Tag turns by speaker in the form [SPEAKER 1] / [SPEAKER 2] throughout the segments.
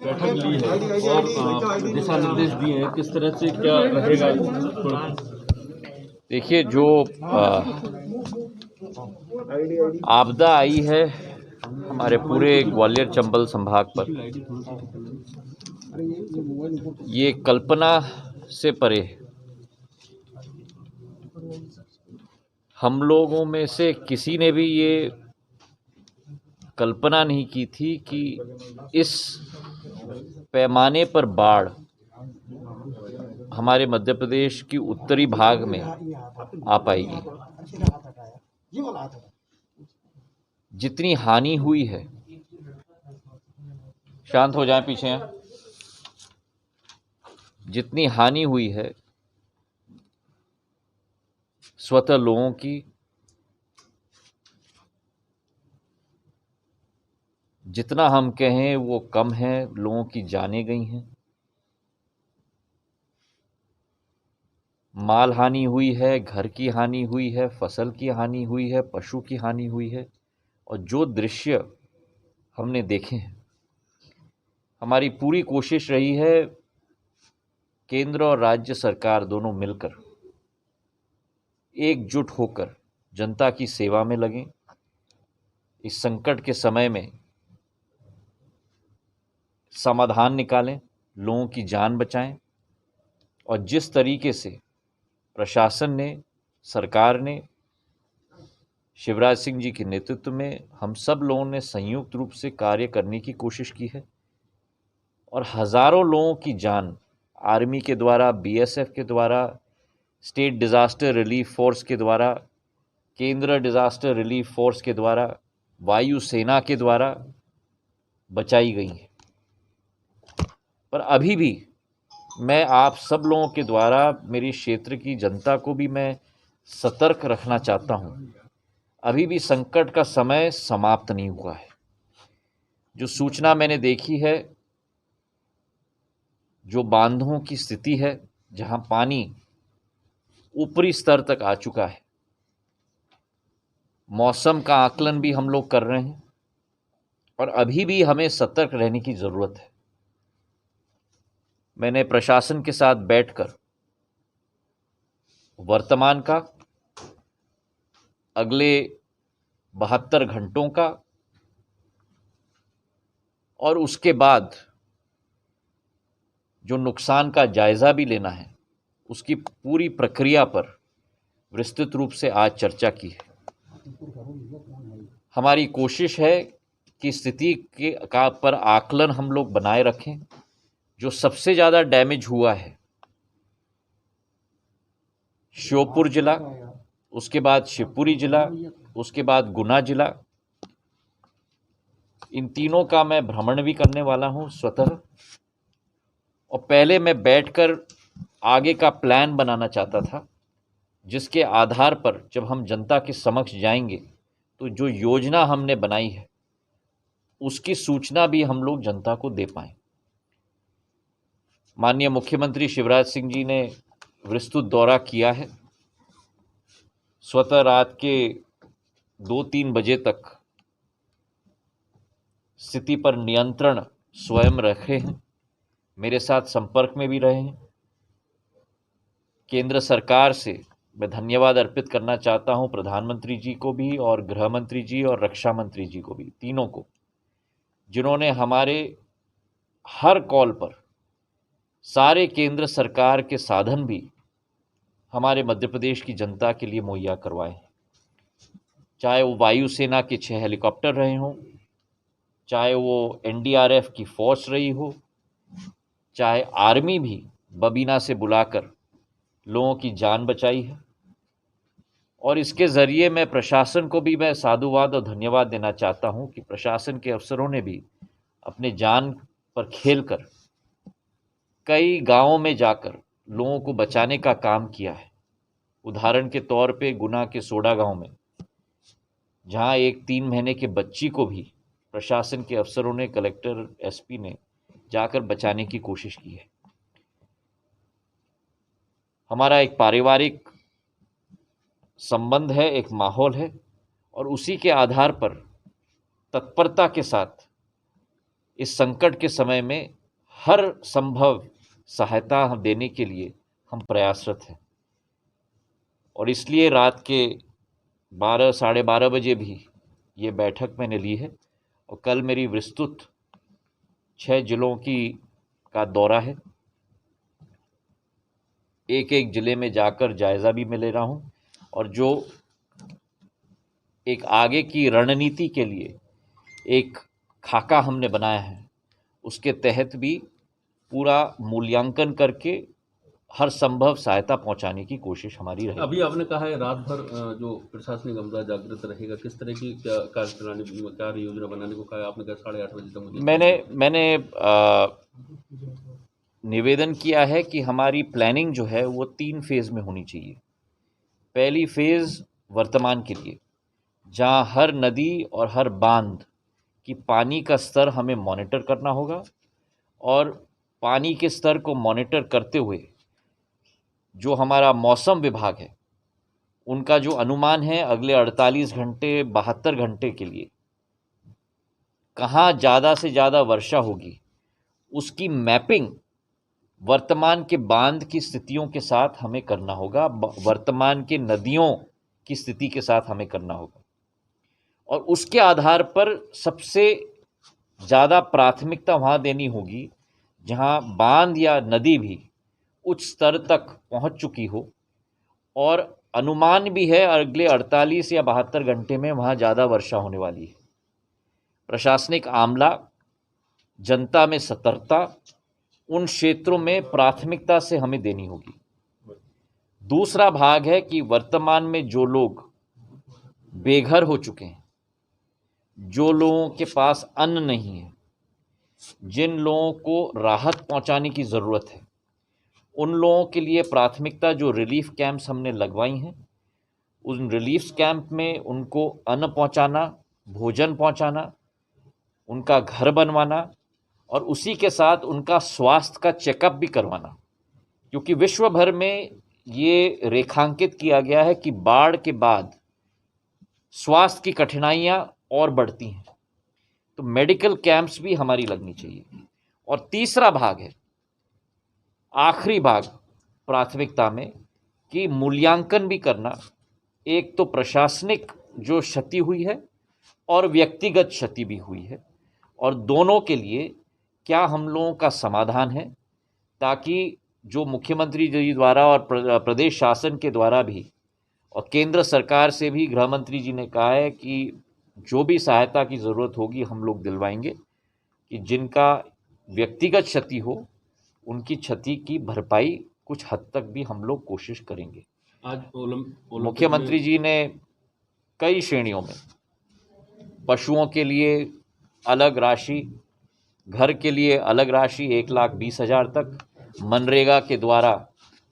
[SPEAKER 1] बैठक ली है और दिशा निर्देश दिए हैं, किस तरह से क्या रहेगा?
[SPEAKER 2] देखिए, जो आपदा आई है हमारे पूरे ग्वालियर चंबल संभाग पर, ये कल्पना से परे है। हम लोगों में से किसी ने भी ये कल्पना नहीं की थी कि इस पैमाने पर बाढ़ हमारे मध्य प्रदेश की उत्तरी भाग में आ पाएगी। जितनी हानि हुई है, शांत हो जाएं पीछे हैं, जितनी हानि हुई है स्वतः लोगों की, जितना हम कहें वो कम है। लोगों की जानें गई हैं, माल हानि हुई है, घर की हानि हुई है, फसल की हानि हुई है, पशु की हानि हुई है। और जो दृश्य हमने देखे हैं, हमारी पूरी कोशिश रही है केंद्र और राज्य सरकार दोनों मिलकर एकजुट होकर जनता की सेवा में लगें। इस संकट के समय में समाधान निकालें, लोगों की जान बचाएं। और जिस तरीके से प्रशासन ने, सरकार ने, शिवराज सिंह जी के नेतृत्व में हम सब लोगों ने संयुक्त रूप से कार्य करने की कोशिश की है और हज़ारों लोगों की जान आर्मी के द्वारा, बीएसएफ के द्वारा, स्टेट डिज़ास्टर रिलीफ फोर्स के द्वारा, केंद्र डिज़ास्टर रिलीफ फोर्स के द्वारा, वायु सेना के द्वारा बचाई गई है। पर अभी भी मैं आप सब लोगों के द्वारा मेरे क्षेत्र की जनता को भी मैं सतर्क रखना चाहता हूं। अभी भी संकट का समय समाप्त नहीं हुआ है। जो सूचना मैंने देखी है, जो बांधों की स्थिति है, जहां पानी ऊपरी स्तर तक आ चुका है, मौसम का आकलन भी हम लोग कर रहे हैं और अभी भी हमें सतर्क रहने की ज़रूरत है। मैंने प्रशासन के साथ बैठकर वर्तमान का, अगले 72 घंटों का और उसके बाद जो नुकसान का जायज़ा भी लेना है, उसकी पूरी प्रक्रिया पर विस्तृत रूप से आज चर्चा की है। हमारी कोशिश है कि स्थिति के पर आकलन हम लोग बनाए रखें। जो सबसे ज़्यादा डैमेज हुआ है श्योपुर जिला, उसके बाद शिवपुरी जिला, उसके बाद गुना जिला, इन तीनों का मैं भ्रमण भी करने वाला हूं स्वतः। और पहले मैं बैठकर आगे का प्लान बनाना चाहता था, जिसके आधार पर जब हम जनता के समक्ष जाएंगे तो जो योजना हमने बनाई है उसकी सूचना भी हम लोग जनता को दे पाएं। माननीय मुख्यमंत्री शिवराज सिंह जी ने विस्तृत दौरा किया है। स्वतः रात के 2-3 बजे तक स्थिति पर नियंत्रण स्वयं रखे हैं, मेरे साथ संपर्क में भी रहे हैं। केंद्र सरकार से मैं धन्यवाद अर्पित करना चाहता हूं, प्रधानमंत्री जी को भी और गृह मंत्री जी और रक्षा मंत्री जी को भी, तीनों को, जिन्होंने हमारे हर कॉल पर सारे केंद्र सरकार के साधन भी हमारे मध्य प्रदेश की जनता के लिए मुहैया करवाए हैं। चाहे वो वायुसेना के 6 हेलीकॉप्टर रहे हों, चाहे वो एनडीआरएफ की फोर्स रही हो, चाहे आर्मी भी बबीना से बुलाकर लोगों की जान बचाई है। और इसके ज़रिए मैं प्रशासन को भी मैं साधुवाद और धन्यवाद देना चाहता हूं कि प्रशासन के अफसरों ने भी अपने जान पर खेलकर कई गांवों में जाकर लोगों को बचाने का काम किया है। उदाहरण के तौर पे गुना के सोडा गांव में, जहां एक 3 महीने के बच्ची को भी प्रशासन के अफसरों ने, कलेक्टर, एसपी ने जाकर बचाने की कोशिश की है। हमारा एक पारिवारिक संबंध है, एक माहौल है और उसी के आधार पर तत्परता के साथ इस संकट के समय में हर संभव सहायता देने के लिए हम प्रयासरत हैं। और इसलिए रात के 12 साढ़े 12 बजे भी ये बैठक मैंने ली है और कल मेरी विस्तृत 6 जिलों का दौरा है। एक एक ज़िले में जाकर जायज़ा भी मैं ले रहा हूँ और जो एक आगे की रणनीति के लिए एक खाका हमने बनाया है उसके तहत भी पूरा मूल्यांकन करके हर संभव सहायता पहुंचाने की कोशिश हमारी रहेगी।
[SPEAKER 1] अभी आपने कहा है रात भर जो प्रशासनिक अमला जागृत रहेगा, किस तरह की क्या कार्यप्रणाली, क्या योजना बनाने को कहा? आपने कहा 8:30 बजे तक मुझे
[SPEAKER 2] मैंने निवेदन किया है कि हमारी प्लानिंग जो है वो 3 फेज़ में होनी चाहिए। पहली फेज़ वर्तमान के लिए, जहां हर नदी और हर बांध की पानी का स्तर हमें मॉनिटर करना होगा और पानी के स्तर को मॉनिटर करते हुए जो हमारा मौसम विभाग है उनका जो अनुमान है अगले 48 घंटे 72 घंटे के लिए कहाँ ज़्यादा से ज़्यादा वर्षा होगी उसकी मैपिंग वर्तमान के बांध की स्थितियों के साथ हमें करना होगा, वर्तमान के नदियों की स्थिति के साथ हमें करना होगा और उसके आधार पर सबसे ज़्यादा प्राथमिकता वहाँ देनी होगी जहाँ बांध या नदी भी उच्च स्तर तक पहुँच चुकी हो और अनुमान भी है अगले 48 या 72 घंटे में वहाँ ज़्यादा वर्षा होने वाली है। प्रशासनिक आमला, जनता में सतर्कता उन क्षेत्रों में प्राथमिकता से हमें देनी होगी। दूसरा भाग है कि वर्तमान में जो लोग बेघर हो चुके हैं, जो लोगों के पास अन्न नहीं है, जिन लोगों को राहत पहुंचाने की ज़रूरत है, उन लोगों के लिए प्राथमिकता जो रिलीफ कैंप्स हमने लगवाई हैं उन रिलीफ कैंप में उनको अन्न पहुंचाना, भोजन पहुंचाना, उनका घर बनवाना और उसी के साथ उनका स्वास्थ्य का चेकअप भी करवाना, क्योंकि विश्व भर में ये रेखांकित किया गया है कि बाढ़ के बाद स्वास्थ्य की कठिनाइयाँ और बढ़ती हैं, तो मेडिकल कैंप्स भी हमारी लगनी चाहिए। और तीसरा भाग है, आखिरी भाग प्राथमिकता में, कि मूल्यांकन भी करना, एक तो प्रशासनिक जो क्षति हुई है और व्यक्तिगत क्षति भी हुई है और दोनों के लिए क्या हम लोगों का समाधान है, ताकि जो मुख्यमंत्री जी द्वारा और प्रदेश शासन के द्वारा भी और केंद्र सरकार से भी गृह मंत्री जी ने कहा है कि जो भी सहायता की ज़रूरत होगी हम लोग दिलवाएंगे, कि जिनका व्यक्तिगत क्षति हो उनकी क्षति की भरपाई कुछ हद तक भी हम लोग कोशिश करेंगे।
[SPEAKER 1] आज
[SPEAKER 2] मुख्यमंत्री जी ने कई श्रेणियों में पशुओं के लिए अलग राशि, घर के लिए अलग राशि 1,20,000 तक, मनरेगा के द्वारा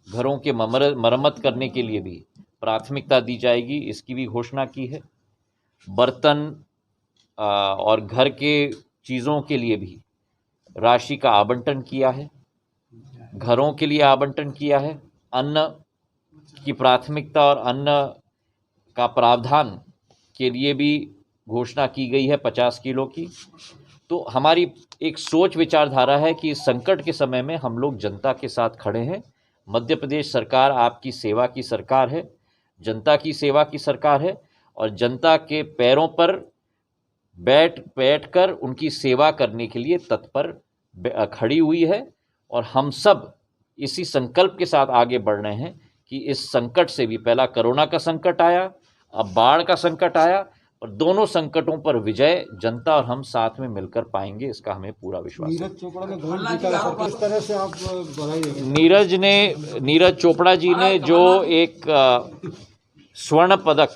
[SPEAKER 2] घरों के मरम्मत करने के लिए भी प्राथमिकता दी जाएगी, इसकी भी घोषणा की है। बर्तन और घर के चीज़ों के लिए भी राशि का आवंटन किया है, घरों के लिए आवंटन किया है, अन्न की प्राथमिकता और अन्न का प्रावधान के लिए भी घोषणा की गई है 50 किलो की। तो हमारी एक सोच विचारधारा है कि इस संकट के समय में हम लोग जनता के साथ खड़े हैं। मध्य प्रदेश सरकार आपकी सेवा की सरकार है, जनता की सेवा की सरकार है और जनता के पैरों पर बैठकर उनकी सेवा करने के लिए तत्पर खड़ी हुई है और हम सब इसी संकल्प के साथ आगे बढ़ रहे हैं कि इस संकट से भी, पहला कोरोना का संकट आया, अब बाढ़ का संकट आया, और दोनों संकटों पर विजय जनता और हम साथ में मिलकर पाएंगे, इसका हमें पूरा विश्वास है।
[SPEAKER 3] नीरज चोपड़ा ने गोल्ड जीता है, किस तरह से आप बधाई देंगे?
[SPEAKER 2] नीरज चोपड़ा जी ने जो एक स्वर्ण पदक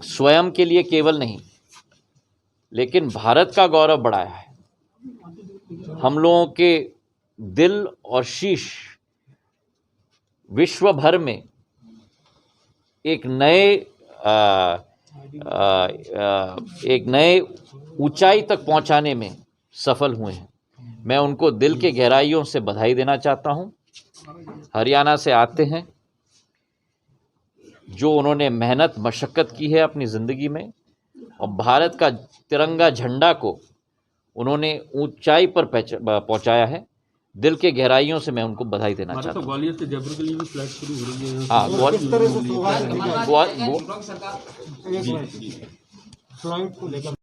[SPEAKER 2] स्वयं के लिए केवल नहीं लेकिन भारत का गौरव बढ़ाया है, हम लोगों के दिल और शीश विश्व भर में एक नए ऊंचाई तक पहुंचाने में सफल हुए हैं। मैं उनको दिल के गहराइयों से बधाई देना चाहता हूं। हरियाणा से आते हैं, जो उन्होंने मेहनत मशक्क़त की है अपनी ज़िंदगी में और भारत का तिरंगा झंडा को उन्होंने ऊंचाई पर पहुंचाया है। दिल के गहराइयों से मैं उनको बधाई देना
[SPEAKER 1] हमारे
[SPEAKER 2] चाहता
[SPEAKER 1] तो
[SPEAKER 2] हूँ।
[SPEAKER 1] ग्वालियर से जयपुर के लिए भी फ्लाइट शुरू हो रही है।
[SPEAKER 2] हाँ,
[SPEAKER 3] और किस तरह से सौगात
[SPEAKER 2] ग्वालियर
[SPEAKER 3] फ्लाइट को लेकर